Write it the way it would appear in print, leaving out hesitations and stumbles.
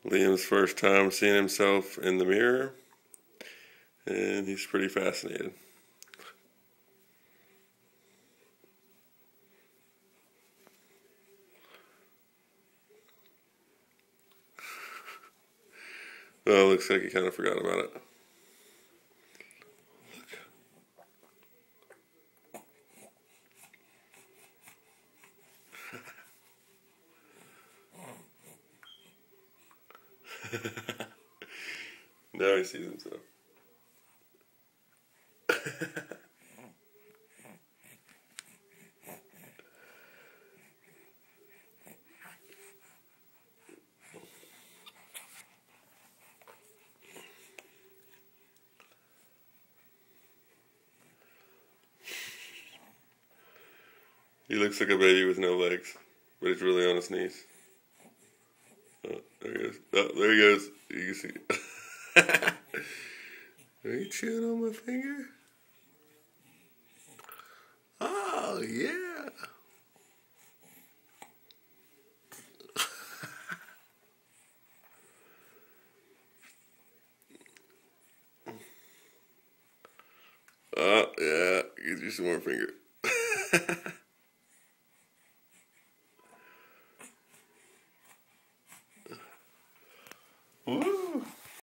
Liam's first time seeing himself in the mirror, and he's pretty fascinated. Oh, looks like he kind of forgot about it. Now he sees himself. He looks like a baby with no legs, but he's really on his knees. Oh, there he goes. Oh, there he goes. You can see. Are you chewing on my finger? Oh, yeah. Oh, yeah. Gives you some more finger.